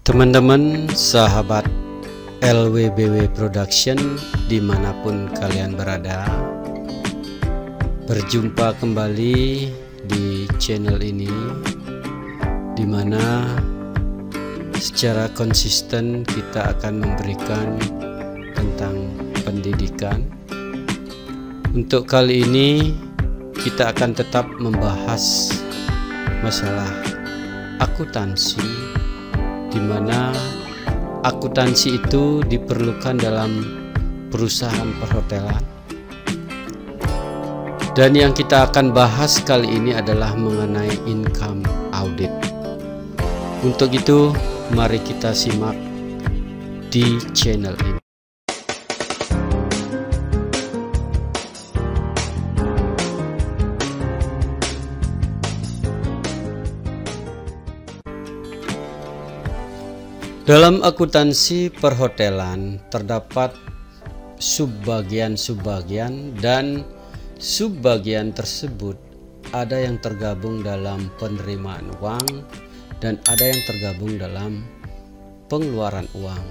Teman-teman, sahabat LWBW Production dimanapun kalian berada, berjumpa kembali di channel ini, dimana secara konsisten kita akan memberikan tentang pendidikan. Untuk kali ini kita akan tetap membahas masalah akuntansi, di mana akuntansi itu diperlukan dalam perusahaan perhotelan. Dan yang kita akan bahas kali ini adalah mengenai income audit. Untuk itu, mari kita simak di channel ini. Dalam akuntansi perhotelan terdapat subbagian-subbagian, dan subbagian tersebut ada yang tergabung dalam penerimaan uang dan ada yang tergabung dalam pengeluaran uang.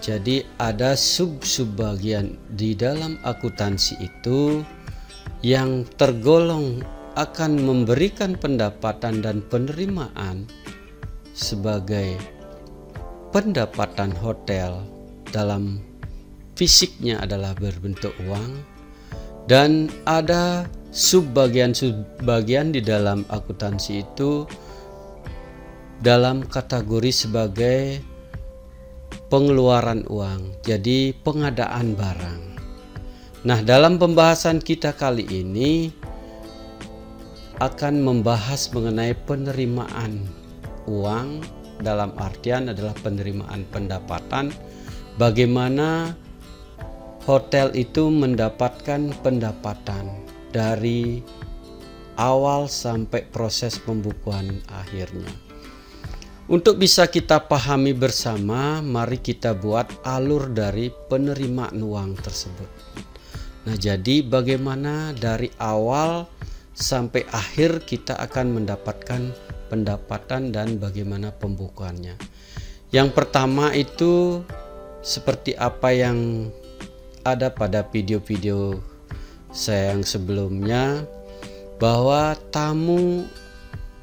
Jadi ada subbagian di dalam akuntansi itu yang tergolong akan memberikan pendapatan dan penerimaan sebagai pendapatan hotel dalam fisiknya adalah berbentuk uang, dan ada subbagian-subbagian di dalam akuntansi itu dalam kategori sebagai pengeluaran uang, jadi pengadaan barang. Nah, dalam pembahasan kita kali ini akan membahas mengenai penerimaan uang, dalam artian adalah penerimaan pendapatan, bagaimana hotel itu mendapatkan pendapatan dari awal sampai proses pembukuan akhirnya. Untuk bisa kita pahami bersama, mari kita buat alur dari penerimaan uang tersebut. Nah, jadi bagaimana dari awal sampai akhir kita akan mendapatkan pendapatan dan bagaimana pembukuannya. Yang pertama itu seperti apa yang ada pada video-video saya yang sebelumnya, bahwa tamu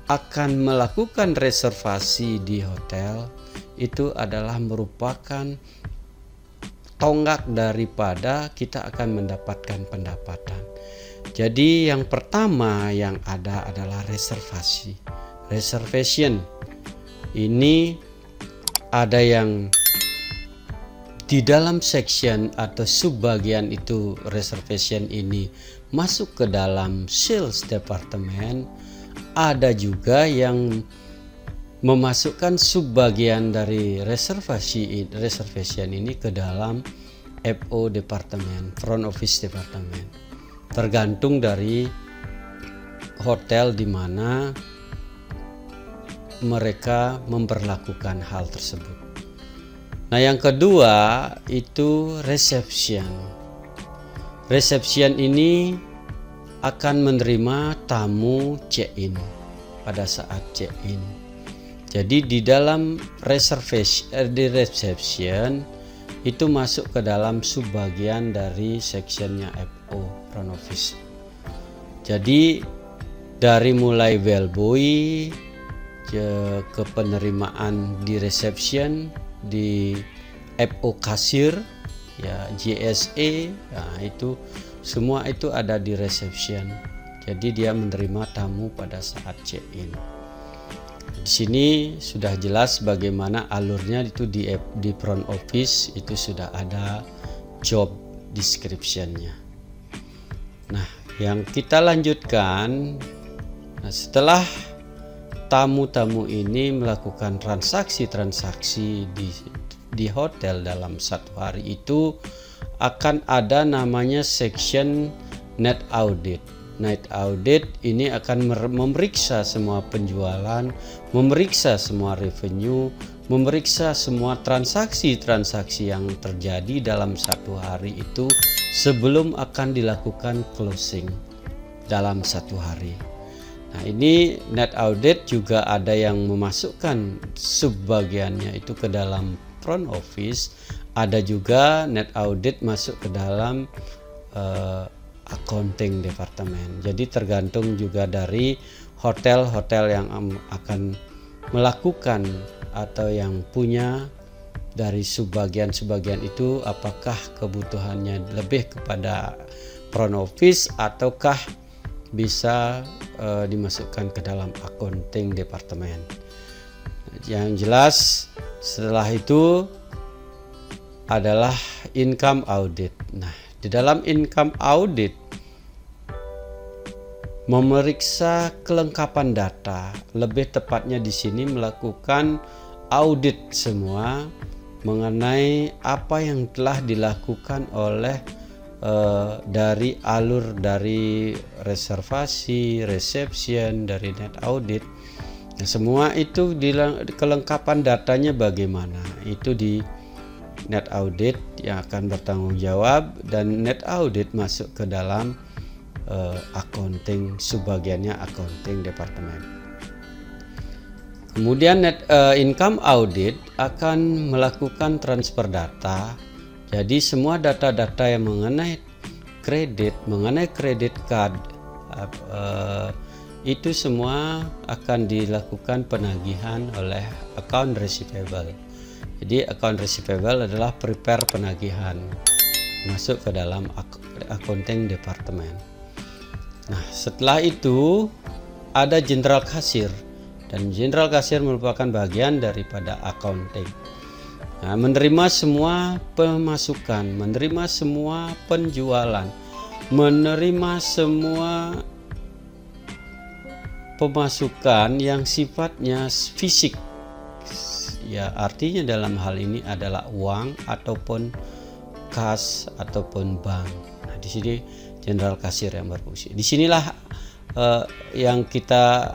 akan melakukan reservasi di hotel itu adalah merupakan tonggak daripada kita akan mendapatkan pendapatan. Jadi yang pertama yang ada adalah reservasi. Reservation ini ada yang di dalam section atau subbagian itu, reservation ini masuk ke dalam sales department. Ada juga yang memasukkan subbagian dari reservation ini ke dalam FO department, front office department, tergantung dari hotel di mana mereka memperlakukan hal tersebut. Nah, yang kedua itu reception. Reception ini akan menerima tamu check-in pada saat check-in. Jadi di dalam reception itu masuk ke dalam subbagian dari sectionnya FO, front office. Jadi dari mulai bellboy ke penerimaan di reception, di FO kasir, ya JSE, nah itu semua itu ada di reception. Jadi dia menerima tamu pada saat check-in. Di sini sudah jelas bagaimana alurnya itu di front office itu sudah ada job description-nya. Nah, yang kita lanjutkan, nah setelah tamu-tamu ini melakukan transaksi-transaksi di hotel dalam satu hari itu, akan ada namanya section net audit. Net audit ini akan memeriksa semua penjualan, memeriksa semua revenue, memeriksa semua transaksi-transaksi yang terjadi dalam satu hari itu sebelum akan dilakukan closing dalam satu hari. Nah, ini net audit juga ada yang memasukkan subbagiannya itu ke dalam front office, ada juga net audit masuk ke dalam accounting department. Jadi tergantung juga dari hotel-hotel yang akan melakukan atau yang punya dari subbagian-subbagian itu, apakah kebutuhannya lebih kepada front office ataukah bisa dimasukkan ke dalam accounting department. Yang jelas setelah itu adalah income audit. Nah, di dalam income audit memeriksa kelengkapan data, lebih tepatnya di sini melakukan audit semua mengenai apa yang telah dilakukan oleh dari alur dari reservasi, reception, dari net audit. Nah, semua itu kelengkapan datanya bagaimana, itu di net audit yang akan bertanggung jawab, dan net audit masuk ke dalam accounting, subbagiannya accounting department. Kemudian income audit akan melakukan transfer data. Jadi semua data-data yang mengenai kredit card itu semua akan dilakukan penagihan oleh account receivable. Jadi account receivable adalah prepare penagihan masuk ke dalam accounting department. Nah, setelah itu ada general kasir, dan general kasir merupakan bagian daripada accounting. Nah, menerima semua pemasukan, menerima semua penjualan, menerima semua pemasukan yang sifatnya fisik. Ya, artinya dalam hal ini adalah uang ataupun kas ataupun bank. Nah, di sini general kasir yang berfungsi. Disinilah yang kita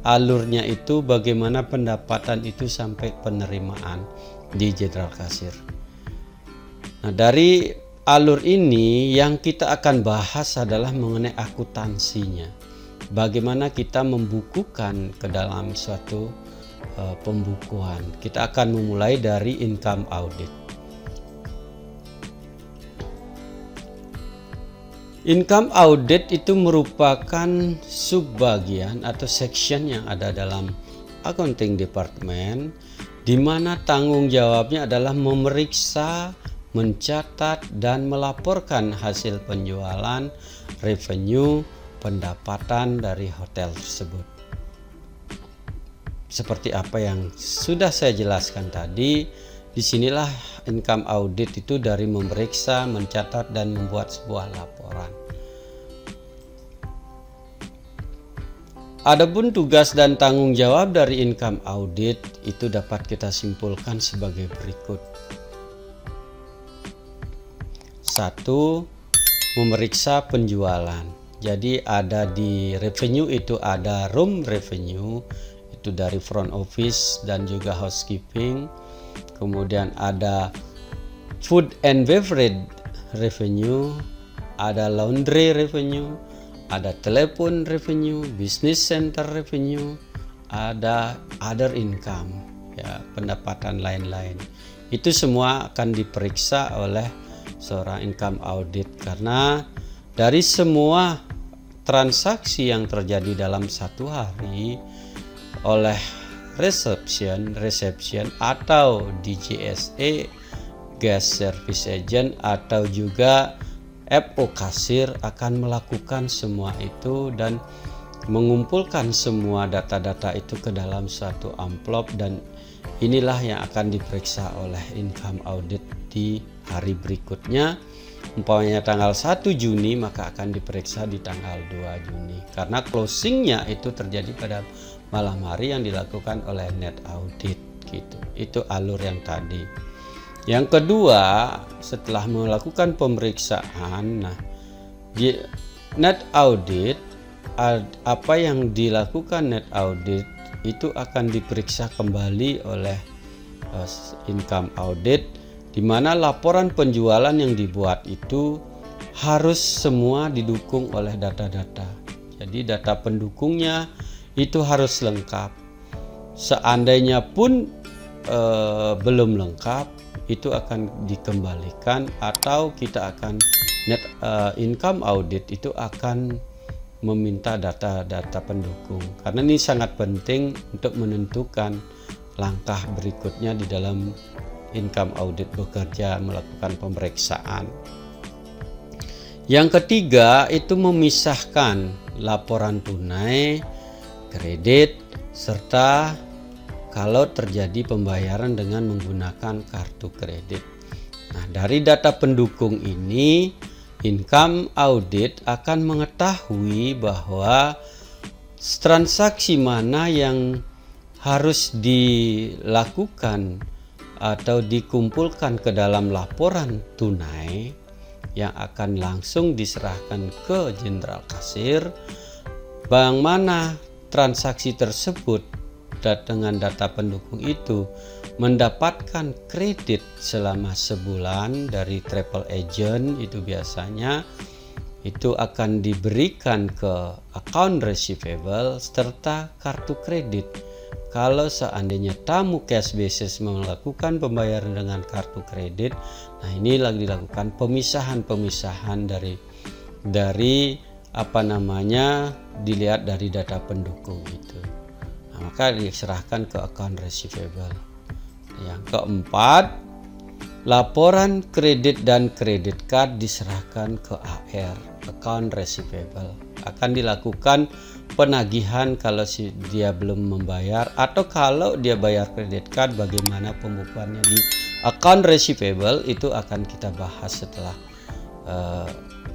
alurnya itu bagaimana pendapatan itu sampai penerimaan di general kasir. Nah, dari alur ini yang kita akan bahas adalah mengenai akuntansinya. Bagaimana kita membukukan ke dalam suatu pembukuan. Kita akan memulai dari income audit. Income audit itu merupakan subbagian atau section yang ada dalam accounting department, di mana tanggung jawabnya adalah memeriksa, mencatat, dan melaporkan hasil penjualan, revenue, pendapatan dari hotel tersebut. Seperti apa yang sudah saya jelaskan tadi, disinilah income audit itu dari memeriksa, mencatat, dan membuat sebuah laporan. Adapun tugas dan tanggung jawab dari income audit itu dapat kita simpulkan sebagai berikut. 1. Memeriksa penjualan. Jadi ada di revenue itu ada room revenue, itu dari front office dan juga housekeeping. Kemudian ada food and beverage revenue, ada laundry revenue, ada telepon revenue, business center revenue, ada other income, ya, pendapatan lain-lain. Itu semua akan diperiksa oleh seorang income audit, karena dari semua transaksi yang terjadi dalam satu hari oleh reception atau DJSE, guest service agent, atau juga FO kasir akan melakukan semua itu dan mengumpulkan semua data-data itu ke dalam suatu amplop, dan inilah yang akan diperiksa oleh income audit di hari berikutnya. Umpamanya tanggal 1 Juni maka akan diperiksa di tanggal 2 Juni, karena closingnya itu terjadi pada malam hari yang dilakukan oleh net audit gitu. Itu alur yang tadi. Yang kedua, setelah melakukan pemeriksaan, nah di net audit, apa yang dilakukan net audit itu akan diperiksa kembali oleh income audit, di mana laporan penjualan yang dibuat itu harus semua didukung oleh data-data. Jadi data pendukungnya itu harus lengkap. Seandainya pun belum lengkap, itu akan dikembalikan, atau kita akan net income audit itu akan meminta data-data pendukung, karena ini sangat penting untuk menentukan langkah berikutnya di dalam income audit bekerja melakukan pemeriksaan. Yang ketiga itu memisahkan laporan tunai, kredit, serta kalau terjadi pembayaran dengan menggunakan kartu kredit. Nah, dari data pendukung ini, income audit akan mengetahui bahwa transaksi mana yang harus dilakukan atau dikumpulkan ke dalam laporan tunai yang akan langsung diserahkan ke Jenderal Kasir, bang mana transaksi tersebut dengan data pendukung itu mendapatkan kredit selama sebulan dari travel agent, itu biasanya itu akan diberikan ke account receivable serta kartu kredit. Kalau seandainya tamu cash basis melakukan pembayaran dengan kartu kredit, nah ini lagi dilakukan pemisahan dari apa namanya, dilihat dari data pendukung itu. Nah, maka diserahkan ke account receivable. Yang keempat, laporan kredit dan kredit card diserahkan ke AR, account receivable. Akan dilakukan penagihan kalau dia belum membayar, atau kalau dia bayar kredit card bagaimana pembukuannya di account receivable, itu akan kita bahas setelah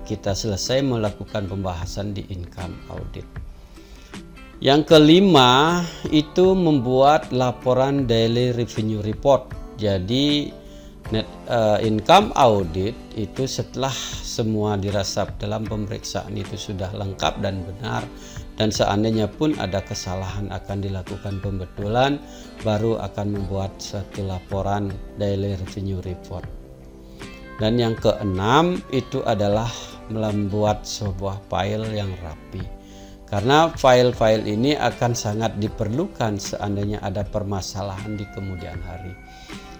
kita selesai melakukan pembahasan di income audit. Yang kelima itu membuat laporan daily revenue report. Jadi income audit itu setelah semua dirasap dalam pemeriksaan itu sudah lengkap dan benar, dan seandainya pun ada kesalahan akan dilakukan pembetulan, baru akan membuat satu laporan daily revenue report. Dan yang keenam itu adalah membuat sebuah file yang rapi, karena file-file ini akan sangat diperlukan seandainya ada permasalahan di kemudian hari.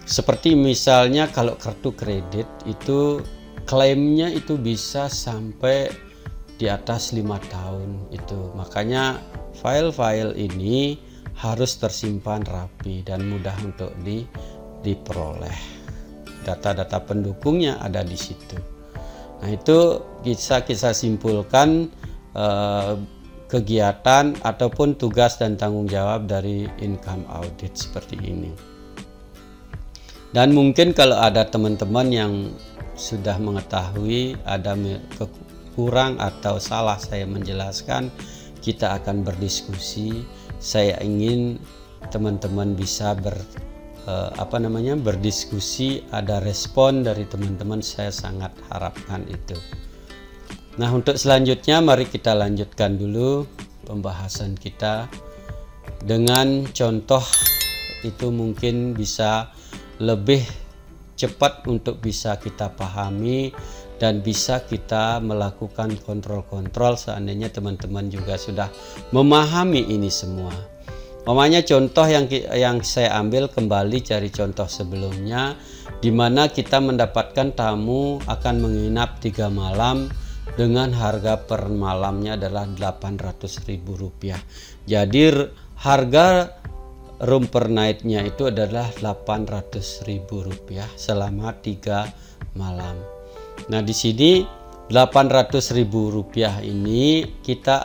Seperti misalnya kalau kartu kredit itu klaimnya itu bisa sampai di atas 5 tahun itu, makanya file-file ini harus tersimpan rapi dan mudah untuk diperoleh. Data-data pendukungnya ada di situ. Nah, itu bisa kita simpulkan kegiatan ataupun tugas dan tanggung jawab dari income audit seperti ini. Dan mungkin kalau ada teman-teman yang sudah mengetahui ada kurang atau salah saya menjelaskan, kita akan berdiskusi. Saya ingin teman-teman bisa berdiskusi, ada respon dari teman-teman, saya sangat harapkan itu. Nah, untuk selanjutnya mari kita lanjutkan dulu pembahasan kita dengan contoh, itu mungkin bisa lebih cepat untuk bisa kita pahami dan bisa kita melakukan kontrol-kontrol seandainya teman-teman juga sudah memahami ini semua. Umpamanya contoh yang saya ambil kembali dari contoh sebelumnya, di mana kita mendapatkan tamu akan menginap 3 malam dengan harga per malamnya adalah Rp800.000. Jadi harga room per night-nya itu adalah Rp800.000 selama 3 malam. Nah, di sini Rp800.000 ini kita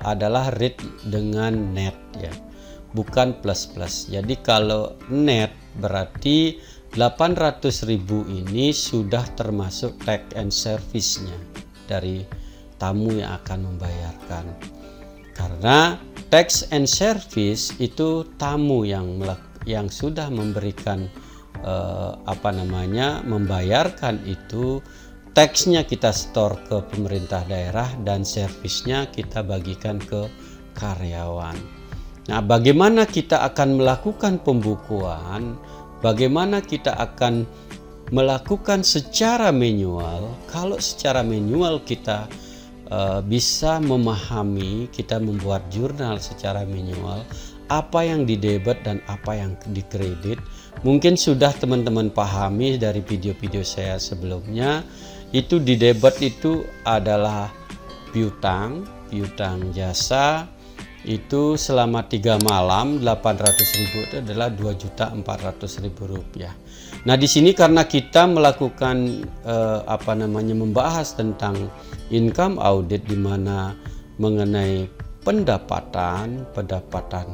adalah rate dengan net ya, bukan plus. Jadi kalau net berarti 800.000 ini sudah termasuk tax and service-nya dari tamu yang akan membayarkan. Karena tax and service itu tamu yang sudah memberikan membayarkan itu, taxnya kita store ke pemerintah daerah dan servisnya kita bagikan ke karyawan. Nah, bagaimana kita akan melakukan pembukuan, bagaimana kita akan melakukan secara manual? Kalau secara manual kita bisa memahami, kita membuat jurnal secara manual, apa yang didebit dan apa yang dikredit. Mungkin sudah teman-teman pahami dari video-video saya sebelumnya. Itu didebit itu adalah piutang jasa, itu selama 3 malam 800.000 itu adalah 2.400.000 rupiah. Nah di sini karena kita melakukan membahas tentang income audit, di mana mengenai pendapatan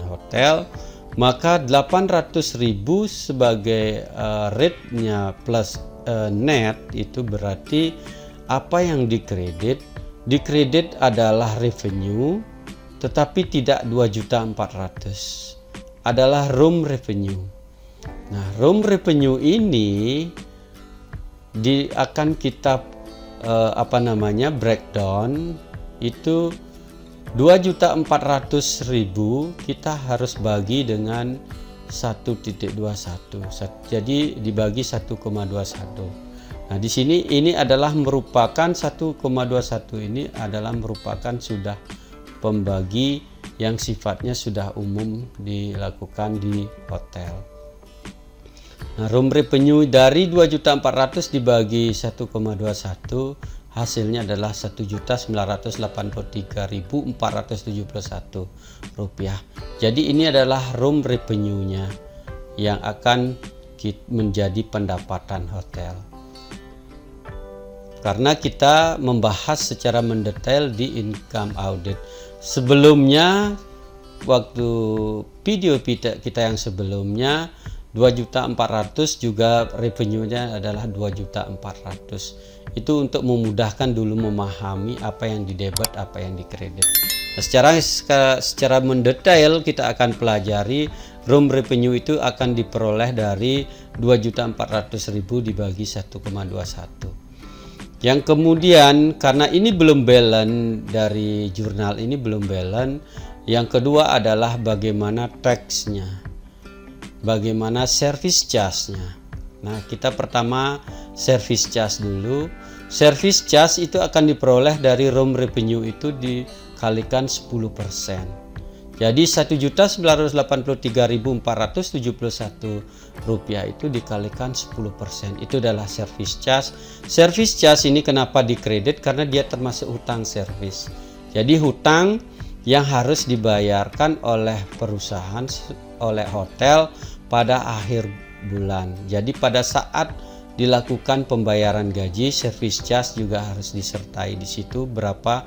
hotel, maka 800.000 sebagai rate-nya plus net, itu berarti apa yang dikredit adalah revenue, tetapi tidak 2.400.000, adalah room revenue. Nah, room revenue ini akan kita breakdown, itu 2.400.000 kita harus bagi dengan 1.21, jadi dibagi 1,21. Nah di sini ini adalah merupakan 1,21, ini adalah merupakan sudah pembagi yang sifatnya sudah umum dilakukan di hotel. Nah, room revenue dari 2.400.000 dibagi 1,21, hasilnya adalah 1.983.471 rupiah. Jadi ini adalah room revenue-nya yang akan menjadi pendapatan hotel. Karena kita membahas secara mendetail di income audit. Sebelumnya, waktu video kita yang sebelumnya, 2.400.000 juga revenue-nya adalah 2.400.000. Itu untuk memudahkan dulu memahami apa yang didebit, apa yang dikredit. Nah, secara mendetail kita akan pelajari room revenue itu akan diperoleh dari 2.400.000 dibagi 1,21. Yang kemudian, karena ini belum balance, dari jurnal ini belum balance, yang kedua adalah bagaimana tax-nya, bagaimana service charge-nya. Nah, kita pertama service charge dulu. Service charge itu akan diperoleh dari room revenue itu dikalikan 10%. Jadi 1.983.471 rupiah itu dikalikan 10%. Itu adalah service charge. Service charge ini kenapa dikredit? Karena dia termasuk hutang service. Jadi hutang yang harus dibayarkan oleh perusahaan, oleh hotel pada akhir bulan. Jadi pada saat dilakukan pembayaran gaji, service charge juga harus disertai di situ, berapa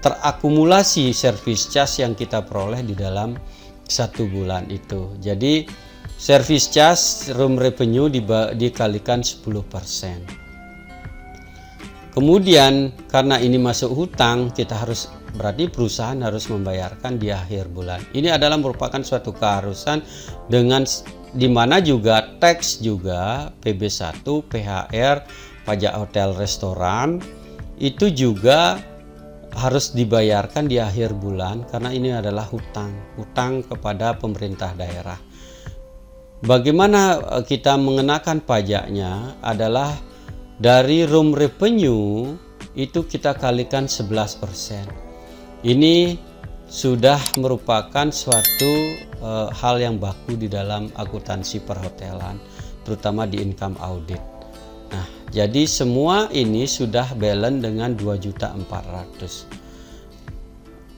terakumulasi service charge yang kita peroleh di dalam 1 bulan itu. Jadi service charge room revenue dikalikan 10%. Kemudian karena ini masuk hutang, kita harus, berarti perusahaan harus membayarkan di akhir bulan. Ini adalah merupakan suatu keharusan, dengan dimana juga tax juga PB1, PHR, pajak hotel restoran itu juga harus dibayarkan di akhir bulan, karena ini adalah hutang kepada pemerintah daerah. Bagaimana kita mengenakan pajaknya adalah dari room revenue itu kita kalikan 11%. Ini sudah merupakan suatu hal yang baku di dalam akuntansi perhotelan, terutama di income audit. Nah, jadi semua ini sudah balance dengan 2.400.000.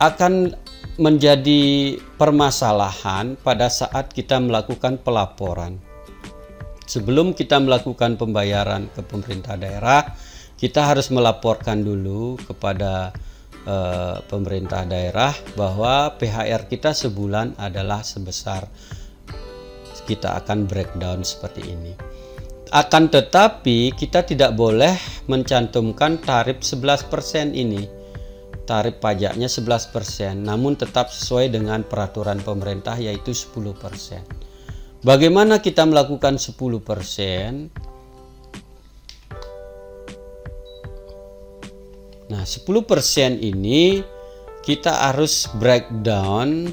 Akan menjadi permasalahan pada saat kita melakukan pelaporan. Sebelum kita melakukan pembayaran ke pemerintah daerah, kita harus melaporkan dulu kepada pemerintah daerah bahwa PHR kita sebulan adalah sebesar, kita akan breakdown seperti ini. Akan tetapi kita tidak boleh mencantumkan tarif 11% ini, tarif pajaknya 11%, namun tetap sesuai dengan peraturan pemerintah yaitu 10%. Bagaimana kita melakukan 10%? Nah, 10% ini kita harus breakdown.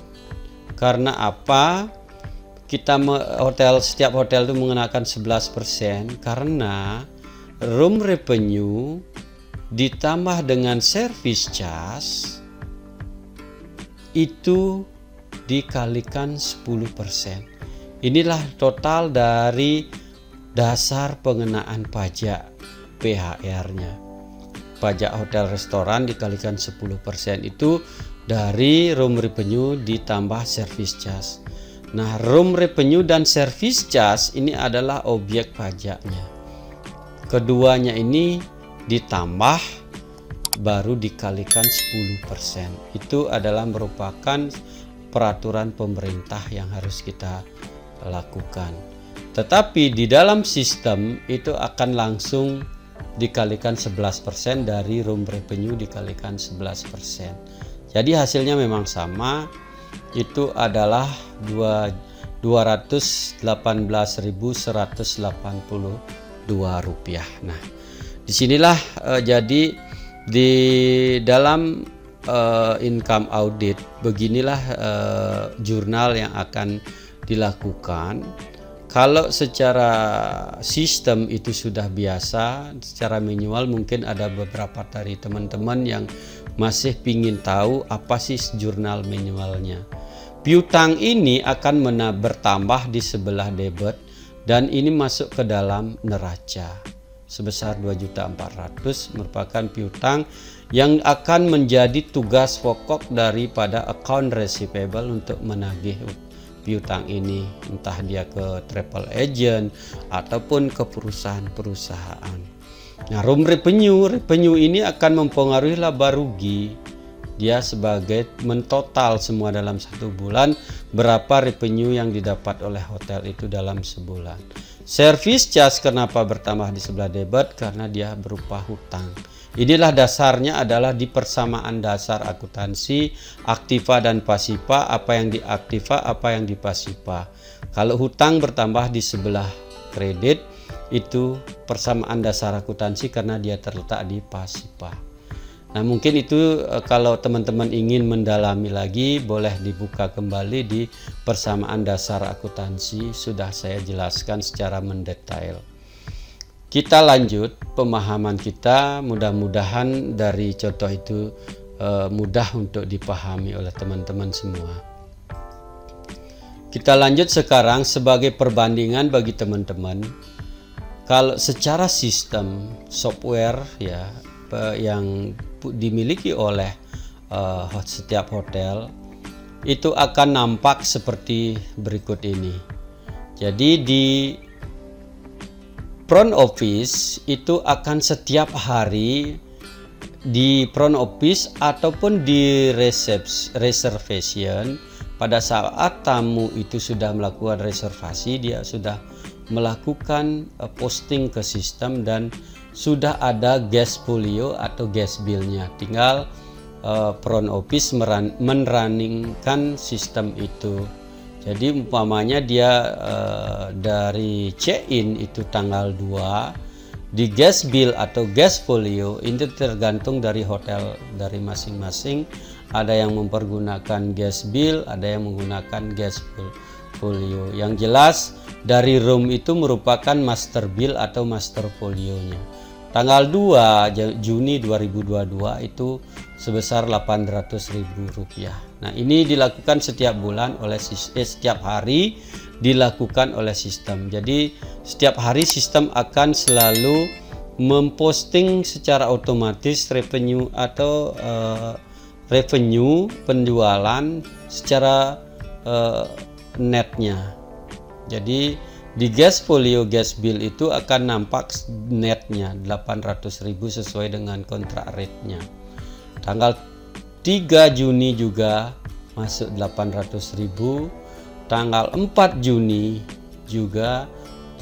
Karena apa? Setiap hotel itu mengenakan 11%, karena room revenue ditambah dengan service charge itu dikalikan 10%. Inilah total dari dasar pengenaan pajak PHR-nya. Pajak hotel restoran dikalikan 10% itu dari room revenue ditambah service charge. Nah, room revenue dan service charge ini adalah objek pajaknya. Keduanya ini ditambah baru dikalikan 10%. Itu adalah merupakan peraturan pemerintah yang harus kita lakukan. Tetapi di dalam sistem itu akan langsung dikalikan 11% dari room revenue dikalikan 11%. Jadi hasilnya memang sama, itu adalah 218.182 rupiah. Nah, disinilah jadi di dalam income audit beginilah jurnal yang akan dilakukan. Kalau secara sistem itu sudah biasa, secara manual mungkin ada beberapa dari teman-teman yang masih ingin tahu apa sih jurnal manualnya. Piutang ini akan bertambah di sebelah debit dan ini masuk ke dalam neraca sebesar 2.400.000 merupakan piutang yang akan menjadi tugas pokok daripada account receivable untuk menagih piutang ini, entah dia ke travel agent ataupun ke perusahaan-perusahaan. Nah, room revenue ini akan mempengaruhi laba rugi. Dia sebagai mentotal semua dalam satu bulan berapa revenue yang didapat oleh hotel itu dalam sebulan. Service charge kenapa bertambah di sebelah debit? Karena dia berupa hutang. Inilah dasarnya adalah di persamaan dasar akuntansi aktiva dan pasiva, apa yang diaktiva, apa yang dipasiva. Kalau hutang bertambah di sebelah kredit itu persamaan dasar akuntansi karena dia terletak di pasiva. Nah, mungkin itu kalau teman-teman ingin mendalami lagi boleh dibuka kembali di persamaan dasar akuntansi, sudah saya jelaskan secara mendetail. Kita lanjut pemahaman kita, mudah-mudahan dari contoh itu mudah untuk dipahami oleh teman-teman semua. Kita lanjut sekarang sebagai perbandingan bagi teman-teman. Kalau secara sistem software ya yang dimiliki oleh setiap hotel itu akan nampak seperti berikut ini. Jadi di front office itu akan setiap hari di front office ataupun di reservation pada saat tamu itu sudah melakukan reservasi, dia sudah melakukan posting ke sistem dan sudah ada guest folio atau guest bill-nya. Tinggal front office merunningkan sistem itu. Jadi umpamanya dia dari check-in itu tanggal 2, di guest bill atau guest folio itu tergantung dari hotel dari masing-masing. Ada yang mempergunakan guest bill, ada yang menggunakan guest folio. Yang jelas dari room itu merupakan master bill atau master folionya. Tanggal 2 Juni 2022 itu sebesar Rp800.000. Nah, ini dilakukan setiap bulan oleh setiap hari dilakukan oleh sistem. Jadi setiap hari sistem akan selalu memposting secara otomatis revenue atau revenue penjualan secara netnya. Jadi di guest folio guest bill itu akan nampak netnya 800.000 sesuai dengan kontrak rate-nya. Tanggal 3 Juni juga masuk 800.000. Tanggal 4 Juni juga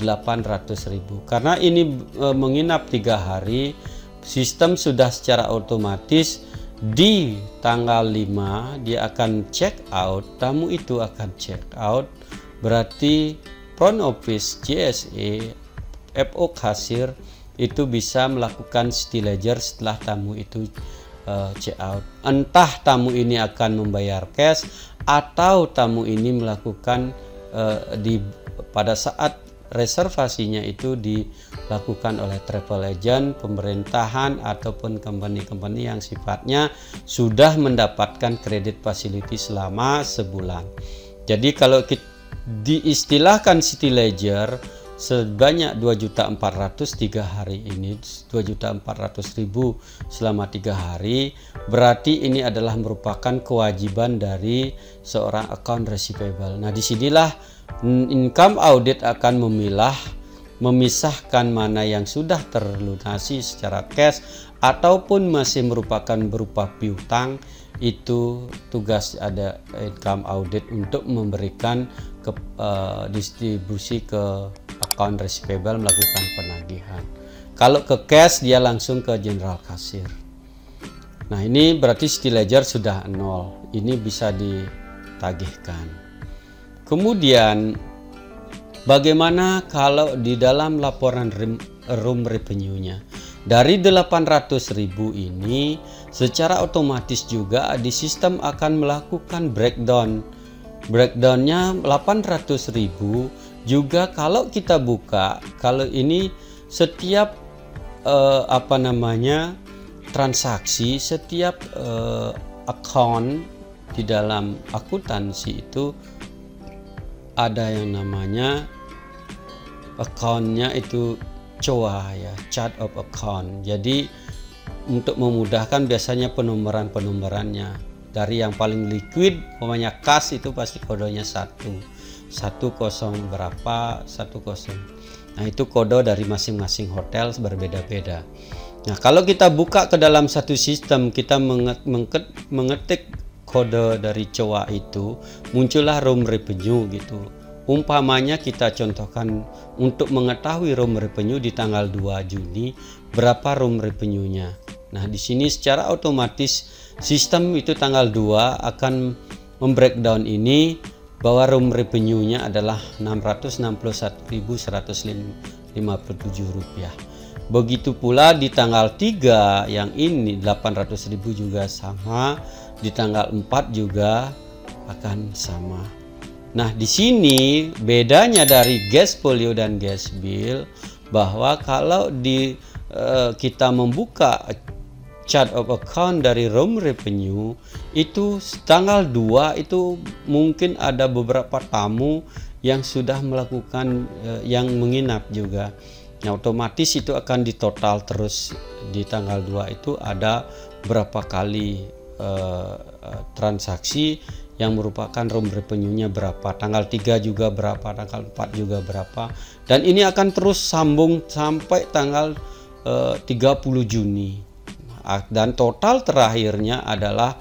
800.000. Karena ini menginap 3 hari, sistem sudah secara otomatis di tanggal 5 dia akan check out, tamu itu akan check out, berarti front office, JSE, FO kasir itu bisa melakukan city ledger setelah tamu itu check out. Entah tamu ini akan membayar cash atau tamu ini melakukan pada saat reservasinya itu dilakukan oleh travel agent, pemerintahan ataupun company-company yang sifatnya sudah mendapatkan kredit facility selama sebulan. Jadi kalau diistilahkan City Leisure sebanyak 2.400.000 3 hari ini, 2.400.000 selama 3 hari, berarti ini adalah merupakan kewajiban dari seorang account receivable. Nah, disinilah income audit akan memisahkan mana yang sudah terlunasi secara cash ataupun masih merupakan berupa piutang. Itu tugas ada income audit untuk memberikan distribusi ke account receivable melakukan penagihan. Kalau ke cash dia langsung ke general kasir. Nah, ini berarti City Leisure sudah 0. Ini bisa ditagihkan. Kemudian bagaimana kalau di dalam laporan room revenue-nya? Dari 800.000 ini secara otomatis juga di sistem akan melakukan breakdown. Breakdownnya 800.000 juga kalau kita buka, kalau ini setiap transaksi, setiap account di dalam akuntansi itu ada yang namanya accountnya itu COA ya, chart of account. Jadi untuk memudahkan biasanya penomorannya dari yang paling liquid, umpamanya kas itu pasti kodenya 10 berapa 10. Nah, itu kode dari masing-masing hotel berbeda-beda. Nah, kalau kita buka ke dalam satu sistem, kita mengetik kode dari COA itu, muncullah room revenue gitu. Umpamanya kita contohkan untuk mengetahui room revenue di tanggal 2 Juni berapa room revenue-nya. Nah, di sini secara otomatis sistem itu tanggal 2 akan membreakdown ini bahwa room revenue-nya adalah Rp661.157. Begitu pula di tanggal 3 yang ini 800.000 juga sama, di tanggal 4 juga akan sama. Nah, di sini bedanya dari gas folio dan gas bill bahwa kalau kita membuka chart of account dari room revenue itu tanggal 2 itu mungkin ada beberapa tamu yang sudah melakukan yang menginap juga. Nah, otomatis itu akan ditotal terus di tanggal 2 itu ada berapa kali transaksi yang merupakan room revenue-nya berapa, tanggal 3 juga berapa, tanggal 4 juga berapa, dan ini akan terus sambung sampai tanggal 30 Juni. Dan total terakhirnya adalah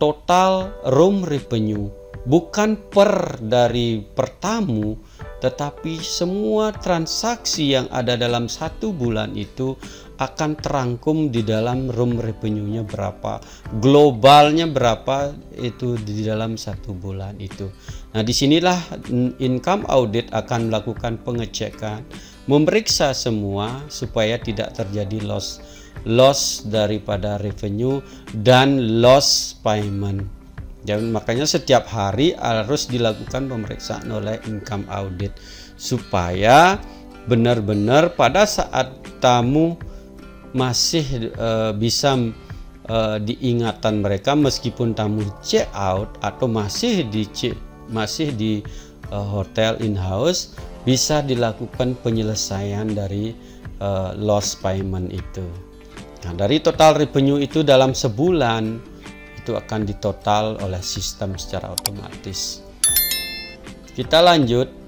total room revenue, bukan dari tamu, tetapi semua transaksi yang ada dalam satu bulan itu akan terangkum di dalam room revenue-nya berapa, globalnya berapa itu di dalam satu bulan itu. Nah, disinilah income audit akan melakukan pengecekan, memeriksa semua supaya tidak terjadi loss daripada revenue dan loss payment. Dan makanya setiap hari harus dilakukan pemeriksaan oleh income audit supaya benar-benar pada saat tamu masih bisa diingatan mereka meskipun tamu check out atau masih di hotel in-house, bisa dilakukan penyelesaian dari loss payment itu. Nah, dari total revenue itu dalam sebulan itu akan ditotal oleh sistem secara otomatis. Kita lanjut.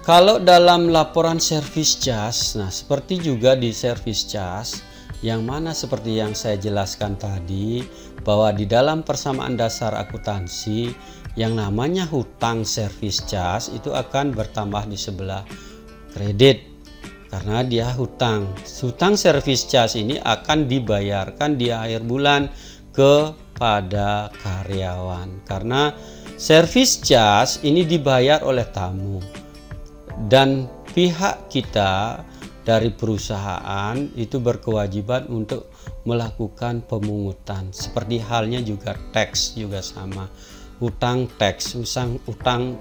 Kalau dalam laporan service charge, nah seperti juga di service charge, yang mana seperti yang saya jelaskan tadi, bahwa di dalam persamaan dasar akuntansi yang namanya hutang service charge itu akan bertambah di sebelah kredit karena dia hutang. Hutang service charge ini akan dibayarkan di akhir bulan kepada karyawan karena service charge ini dibayar oleh tamu. Dan pihak kita dari perusahaan itu berkewajiban untuk melakukan pemungutan. Seperti halnya juga tax juga sama. utang tax, utang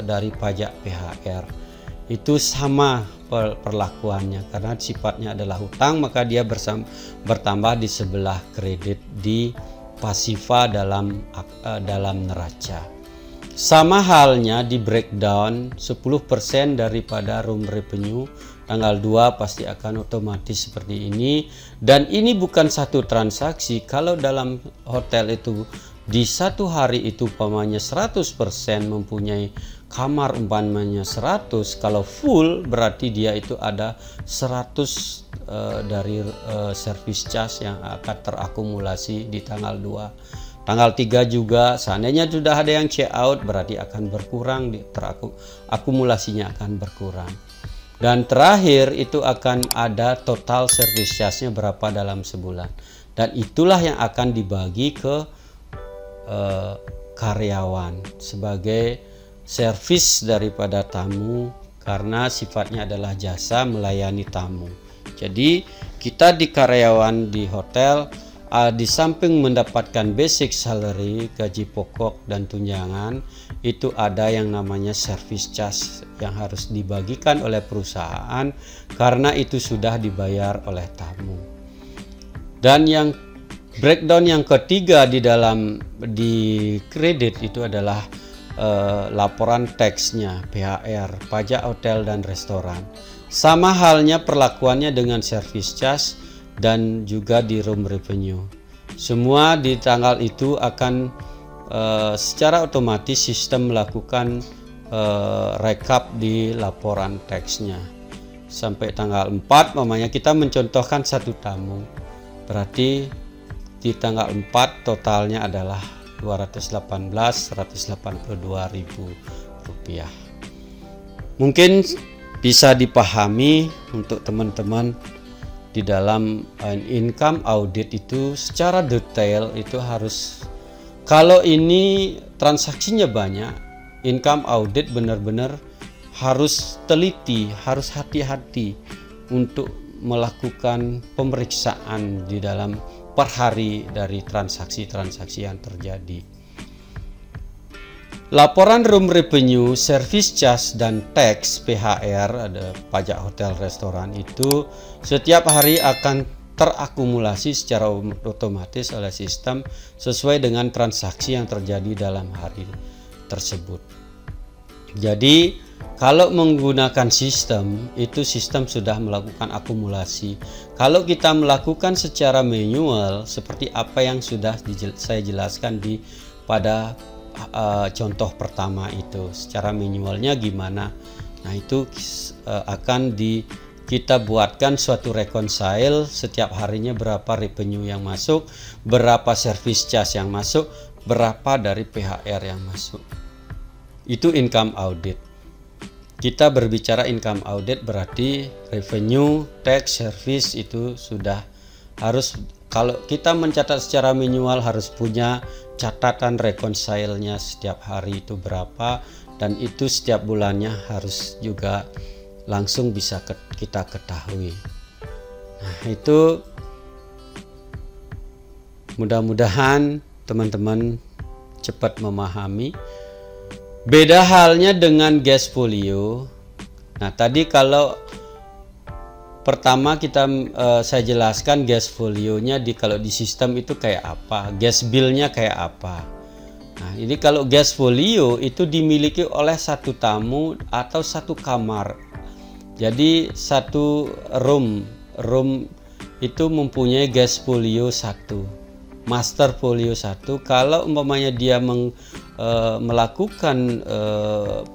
dari pajak PHR. Itu sama perlakuannya, karena sifatnya adalah hutang, maka dia bertambah di sebelah kredit di pasifa dalam neraca. Sama halnya di breakdown 10% daripada room revenue tanggal 2 pasti akan otomatis seperti ini, dan ini bukan satu transaksi. Kalau dalam hotel itu di satu hari itu umpamanya 100% mempunyai kamar umpamanya 100, kalau full berarti dia itu ada 100 dari service charge yang akan terakumulasi di tanggal 2. Tanggal 3 juga seandainya sudah ada yang check out berarti akan berkurang, akumulasinya akan berkurang. Dan terakhir itu akan ada total service charge-nya berapa dalam sebulan. Dan itulah yang akan dibagi ke karyawan sebagai servis daripada tamu, karena sifatnya adalah jasa melayani tamu. Jadi kita di karyawan di hotel di samping mendapatkan basic salary, gaji pokok dan tunjangan, itu ada yang namanya service charge yang harus dibagikan oleh perusahaan karena itu sudah dibayar oleh tamu. Dan yang breakdown yang ketiga di kredit itu adalah laporan tax-nya, PHR, pajak hotel dan restoran. Sama halnya perlakuannya dengan service charge dan juga di room revenue. Semua di tanggal itu akan secara otomatis sistem melakukan rekap di laporan tax-nya. Sampai tanggal 4, namanya kita mencontohkan satu tamu. Berarti di tanggal 4 totalnya adalah 182.000 rupiah. Mungkin bisa dipahami untuk teman-teman di dalam income audit itu secara detail itu harus, kalau ini transaksinya banyak, income audit benar-benar harus teliti, harus hati-hati untuk melakukan pemeriksaan di dalam per hari dari transaksi-transaksi yang terjadi. Laporan room revenue, service charge dan tax PHR, ada pajak hotel restoran, itu setiap hari akan terakumulasi secara otomatis oleh sistem sesuai dengan transaksi yang terjadi dalam hari tersebut. Jadi kalau menggunakan sistem, itu sistem sudah melakukan akumulasi. Kalau kita melakukan secara manual seperti apa yang sudah saya jelaskan pada contoh pertama itu, secara manualnya gimana. Nah itu akan kita buatkan suatu reconcile setiap harinya, berapa revenue yang masuk, berapa service charge yang masuk, berapa dari PHR yang masuk. Itu income audit. Kita berbicara income audit berarti revenue, tax, service itu sudah harus. Kalau kita mencatat secara manual harus punya catatan reconcile-nya setiap hari itu berapa, dan itu setiap bulannya harus juga langsung bisa kita ketahui. Nah, itu mudah-mudahan teman-teman cepat memahami. Beda halnya dengan gas folio. Nah, tadi kalau pertama saya jelaskan gas folionya kalau di sistem itu kayak apa, gas bill-nya kayak apa. Nah, ini kalau gas folio itu dimiliki oleh satu tamu atau satu kamar. Jadi satu room itu mempunyai gas folio 1, master folio 1. Kalau umpamanya dia melakukan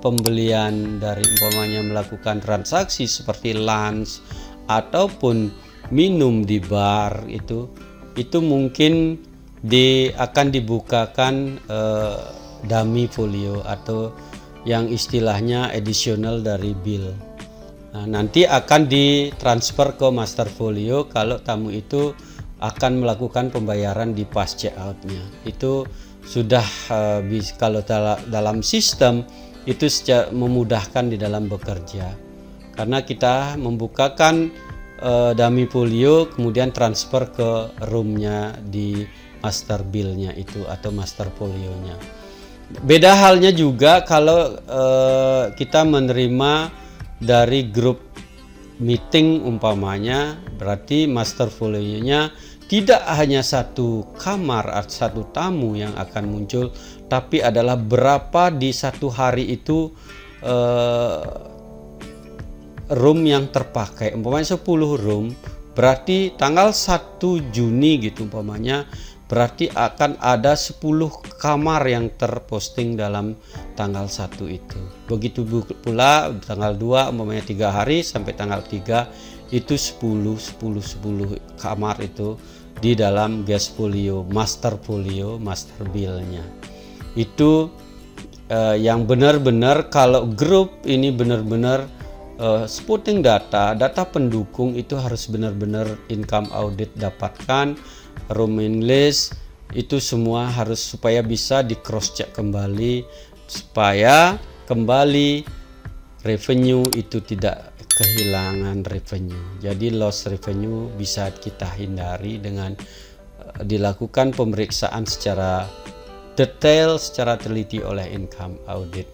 pembelian dari umpamanya melakukan transaksi seperti lunch ataupun minum di bar, itu mungkin akan dibukakan dummy folio atau yang istilahnya additional dari bill. Nah, nanti akan ditransfer ke master folio kalau tamu itu akan melakukan pembayaran di pas check out-nya. Itu sudah kalau dalam sistem itu memudahkan di dalam bekerja, karena kita membukakan dummy folio kemudian transfer ke roomnya di master bill-nya itu atau master folionya. Beda halnya juga kalau kita menerima dari grup meeting umpamanya, berarti master folio-nya tidak hanya satu kamar atau satu tamu yang akan muncul, tapi adalah berapa di satu hari itu room yang terpakai. Umpamanya 10 room, berarti tanggal 1 Juni gitu umpamanya, berarti akan ada 10 kamar yang terposting dalam tanggal 1 itu. Begitu pula tanggal 2 umpamanya 3 hari sampai tanggal 3 itu 10 kamar itu di dalam guest folio, master folio, master bill-nya. Itu yang benar-benar kalau grup ini benar-benar spotting data pendukung itu harus benar-benar income audit dapatkan, rooming list itu semua harus supaya bisa di cross check kembali, supaya kembali revenue itu tidak kehilangan revenue. Jadi loss revenue bisa kita hindari dengan dilakukan pemeriksaan secara detail, secara teliti oleh income audit.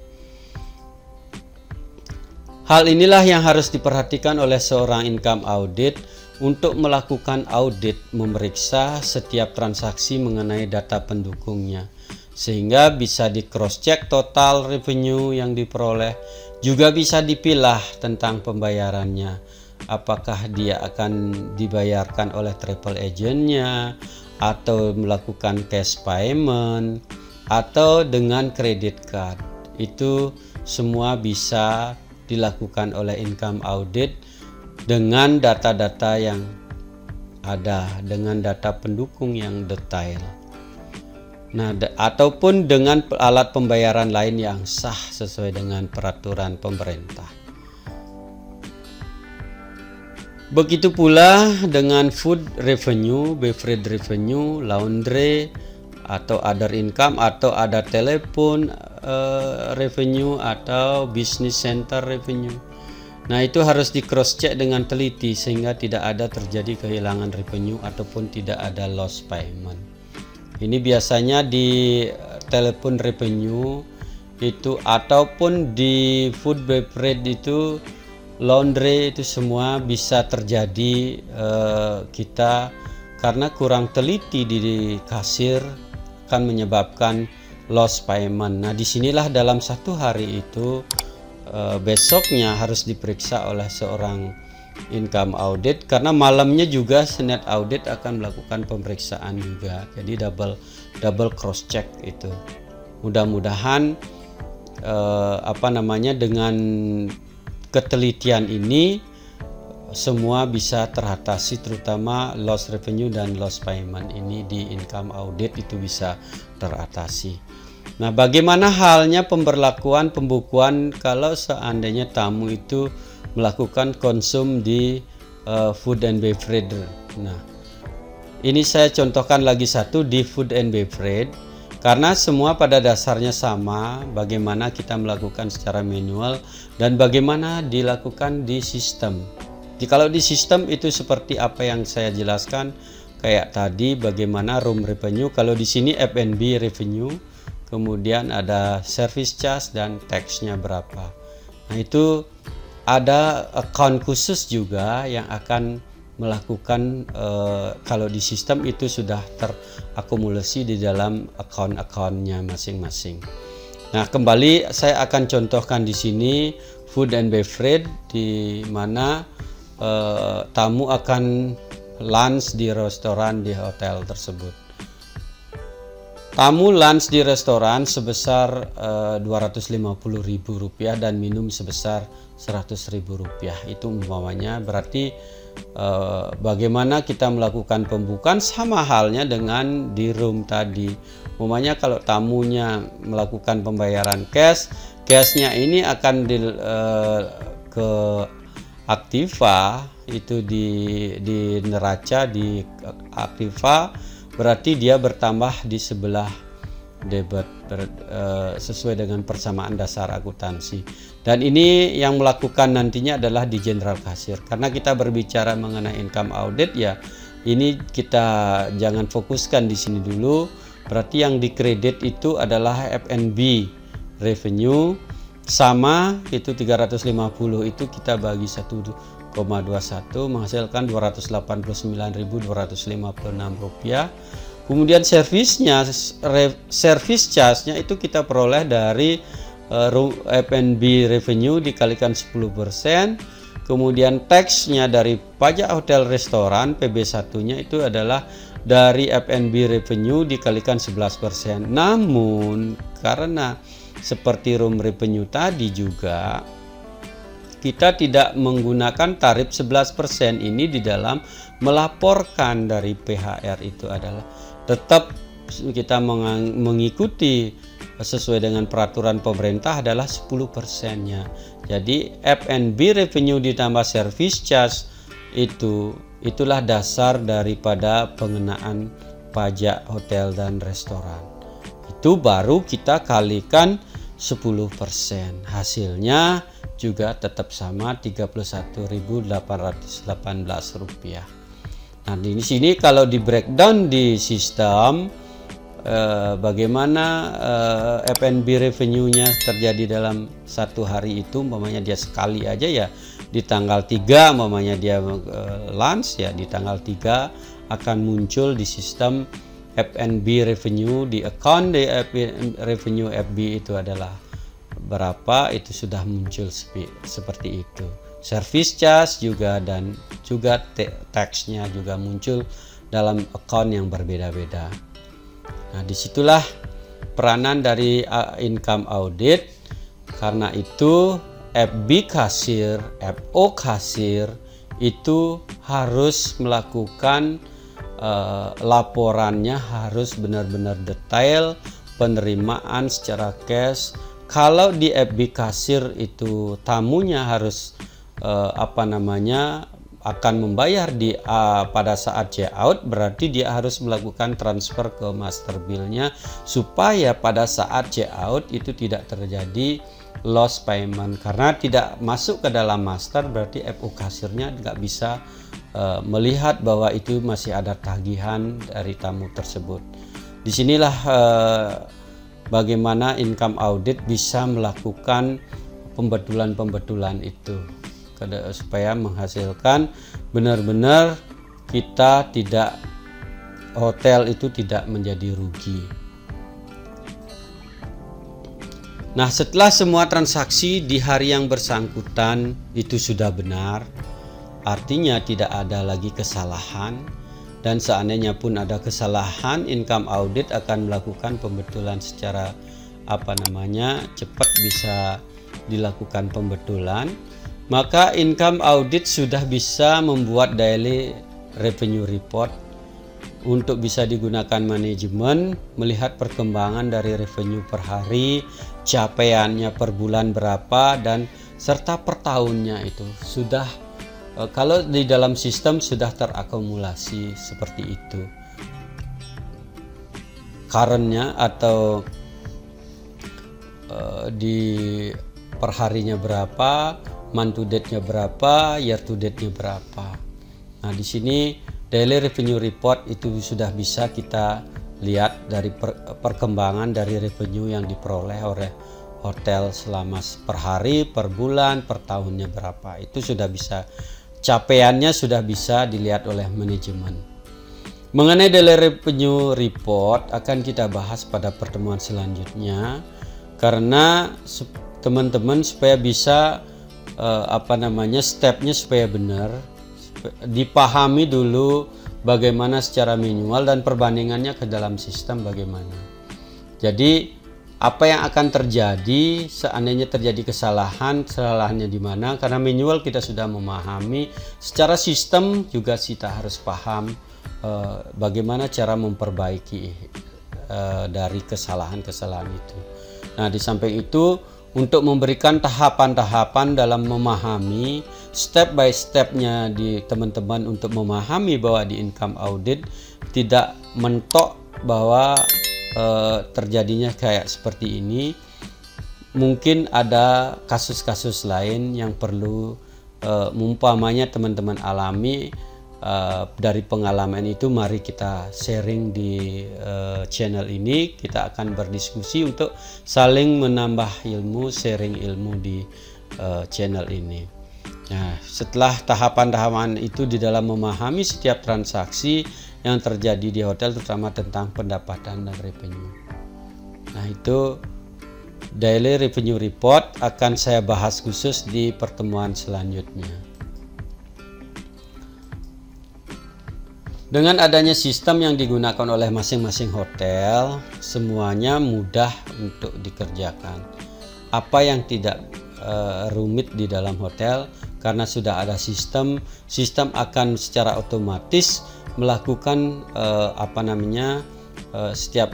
Hal inilah yang harus diperhatikan oleh seorang income audit untuk melakukan audit, memeriksa setiap transaksi mengenai data pendukungnya, sehingga bisa di cross check total revenue yang diperoleh, juga bisa dipilah tentang pembayarannya, apakah dia akan dibayarkan oleh travel agentnya atau melakukan cash payment atau dengan credit card. Itu semua bisa dilakukan oleh income audit dengan data-data yang ada, dengan data pendukung yang detail. Nah, ataupun dengan alat pembayaran lain yang sah sesuai dengan peraturan pemerintah. Begitu pula dengan food revenue, beverage revenue, laundry, atau other income, atau ada telepon revenue, atau business center revenue. Nah, itu harus di cross check dengan teliti sehingga tidak ada terjadi kehilangan revenue ataupun tidak ada loss payment. Ini biasanya di telepon revenue itu ataupun di food beverage itu, laundry itu semua bisa terjadi kita karena kurang teliti di kasir akan menyebabkan loss payment. Nah, disinilah dalam satu hari itu besoknya harus diperiksa oleh seorang income audit, karena malamnya juga Senet audit akan melakukan pemeriksaan juga. Jadi double cross check itu. Mudah-mudahan dengan ketelitian ini semua bisa teratasi, terutama loss revenue dan loss payment ini di income audit itu bisa teratasi. Nah, bagaimana halnya pemberlakuan pembukuan kalau seandainya tamu itu melakukan konsum di food and beverage. Nah, ini saya contohkan lagi satu di food and beverage, karena semua pada dasarnya sama, bagaimana kita melakukan secara manual dan bagaimana dilakukan di sistem. Jadi kalau di sistem itu seperti apa yang saya jelaskan kayak tadi, bagaimana room revenue, kalau di sini F&B revenue, kemudian ada service charge dan tax-nya berapa. Nah, itu ada account khusus juga yang akan melakukan kalau di sistem itu sudah terakumulasi di dalam account-accountnya masing-masing. Nah, kembali saya akan contohkan di sini food and beverage, di mana tamu akan lunch di restoran di hotel tersebut. Tamu lunch di restoran sebesar Rp250.000 dan minum sebesar Rp100.000. Itu umpamanya, berarti bagaimana kita melakukan pembukaan sama halnya dengan di room tadi. Umpamanya kalau tamunya melakukan pembayaran cash, cashnya ini akan ke Aktiva, itu di neraca di Aktiva, berarti dia bertambah di sebelah debit sesuai dengan persamaan dasar akuntansi. Dan ini yang melakukan nantinya adalah di general kasir. Karena kita berbicara mengenai income audit, ya ini kita jangan fokuskan di sini dulu, Berarti yang dikredit itu adalah F&B revenue, sama itu 350 itu kita bagi 1,21 menghasilkan 289.256 rupiah. Kemudian servisnya, service charge-nya itu kita peroleh dari F&B revenue dikalikan 10%. Kemudian tax-nya dari pajak hotel restoran PB1-nya itu adalah dari F&B revenue dikalikan 11%. Namun karena seperti room revenue tadi juga kita tidak menggunakan tarif 11% ini di dalam melaporkan dari PHR, itu adalah tetap kita mengikuti sesuai dengan peraturan pemerintah adalah 10%-nya. Jadi F&B revenue ditambah service charge itulah dasar daripada pengenaan pajak hotel dan restoran. Itu baru kita kalikan 10%. Hasilnya juga tetap sama 31.818 rupiah. Nah, di sini kalau di breakdown di sistem bagaimana F&B revenue-nya terjadi dalam satu hari itu, umpamanya dia sekali aja ya di tanggal 3, umpamanya dia lunch ya di tanggal 3 akan muncul di sistem F&B revenue di account di revenue FB itu adalah berapa, itu sudah muncul seperti itu. Service charge juga dan juga tax-nya juga muncul dalam account yang berbeda-beda. Nah, disitulah peranan dari income audit. Karena itu FB kasir, FO kasir itu harus melakukan laporannya harus benar-benar detail, penerimaan secara cash. Kalau di FB kasir itu tamunya harus akan membayar pada saat check out, berarti dia harus melakukan transfer ke master bill-nya supaya pada saat check out itu tidak terjadi loss payment. Karena tidak masuk ke dalam master, berarti FO kasirnya nggak bisa melihat bahwa itu masih ada tagihan dari tamu tersebut. Disinilah bagaimana income audit bisa melakukan pembetulan-pembetulan itu supaya menghasilkan benar-benar kita tidak, hotel itu tidak menjadi rugi. Nah, setelah semua transaksi di hari yang bersangkutan itu sudah benar, artinya tidak ada lagi kesalahan, dan seandainya pun ada kesalahan, income audit akan melakukan pembetulan secara cepat, bisa dilakukan pembetulan. Maka income audit sudah bisa membuat daily revenue report untuk bisa digunakan manajemen, melihat perkembangan dari revenue per hari, capaiannya per bulan berapa, dan serta per tahunnya itu sudah, kalau di dalam sistem sudah terakumulasi seperti itu. Current-nya atau di perharinya berapa, month to date-nya berapa, year to date-nya berapa. Nah, di sini daily revenue report itu sudah bisa kita lihat dari perkembangan dari revenue yang diperoleh oleh hotel selama per hari, per bulan, per tahunnya berapa. Itu sudah bisa, capaiannya sudah bisa dilihat oleh manajemen. Mengenai daily revenue report akan kita bahas pada pertemuan selanjutnya, karena teman-teman supaya bisa stepnya supaya benar, dipahami dulu bagaimana secara manual dan perbandingannya ke dalam sistem bagaimana. Jadi apa yang akan terjadi seandainya terjadi kesalahannya di mana, karena manual kita sudah memahami, secara sistem juga kita harus paham bagaimana cara memperbaiki dari kesalahan-kesalahan itu. Nah, di samping itu untuk memberikan tahapan-tahapan dalam memahami step by stepnya di teman-teman untuk memahami bahwa di income audit tidak mentok bahwa terjadinya kayak seperti ini. Mungkin ada kasus-kasus lain yang perlu umpamanya teman-teman alami dari pengalaman itu mari kita sharing di channel ini. Kita akan berdiskusi untuk saling menambah ilmu, sharing ilmu di channel ini. Nah, setelah tahapan-tahapan itu di dalam memahami setiap transaksi yang terjadi di hotel, terutama tentang pendapatan dan revenue. Nah, itu daily revenue report akan saya bahas khusus di pertemuan selanjutnya. Dengan adanya sistem yang digunakan oleh masing-masing hotel, semuanya mudah untuk dikerjakan. Apa yang tidak rumit di dalam hotel, karena sudah ada sistem akan secara otomatis melakukan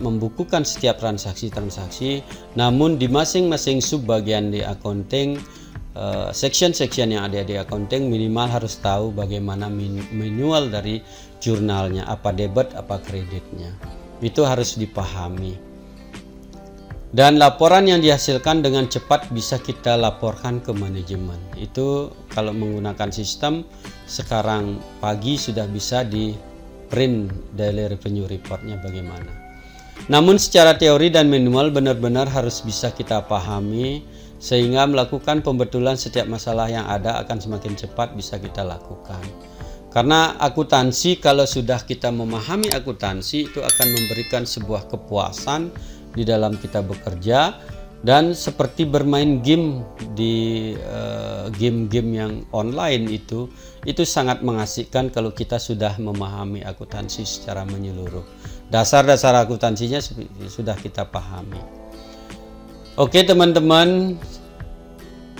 membukukan setiap transaksi, namun di masing-masing subbagian di accounting, section yang ada di accounting minimal harus tahu bagaimana manual dari jurnalnya, apa debit apa kreditnya, itu harus dipahami. Dan laporan yang dihasilkan dengan cepat bisa kita laporkan ke manajemen. Itu kalau menggunakan sistem sekarang pagi sudah bisa di print daily revenue reportnya bagaimana. Namun secara teori dan manual benar-benar harus bisa kita pahami, sehingga melakukan pembetulan setiap masalah yang ada akan semakin cepat bisa kita lakukan. Karena akuntansi, kalau sudah kita memahami akuntansi, itu akan memberikan sebuah kepuasan di dalam kita bekerja, dan seperti bermain game di game-game yang online itu sangat mengasihkan kalau kita sudah memahami akuntansi secara menyeluruh. Dasar-dasar akuntansinya sudah kita pahami. Oke teman-teman,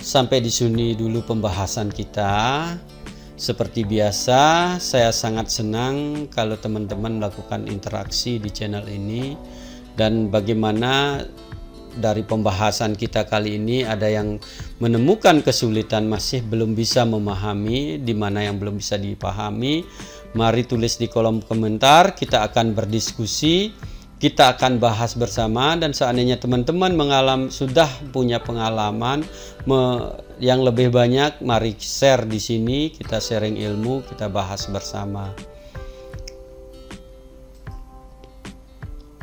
sampai di sini dulu pembahasan kita. Seperti biasa, saya sangat senang kalau teman-teman melakukan interaksi di channel ini. Dan bagaimana dari pembahasan kita kali ini ada yang menemukan kesulitan, masih belum bisa memahami, di mana yang belum bisa dipahami, mari tulis di kolom komentar, kita akan berdiskusi, kita akan bahas bersama. Dan seandainya teman-teman sudah punya pengalaman yang lebih banyak, mari share di sini, kita sharing ilmu, kita bahas bersama.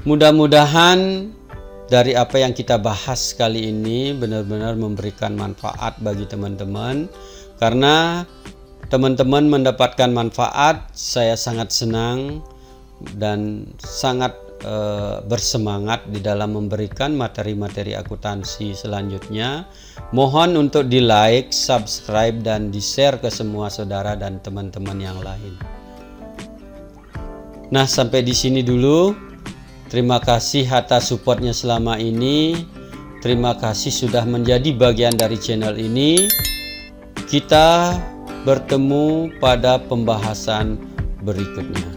Mudah-mudahan dari apa yang kita bahas kali ini benar-benar memberikan manfaat bagi teman-teman. Karena teman-teman mendapatkan manfaat, saya sangat senang dan sangat bersemangat di dalam memberikan materi-materi akuntansi selanjutnya. Mohon untuk di like, subscribe, dan di share ke semua saudara dan teman-teman yang lain. Nah, sampai di sini dulu. Terima kasih atas supportnya selama ini. Terima kasih sudah menjadi bagian dari channel ini. Kita bertemu pada pembahasan berikutnya.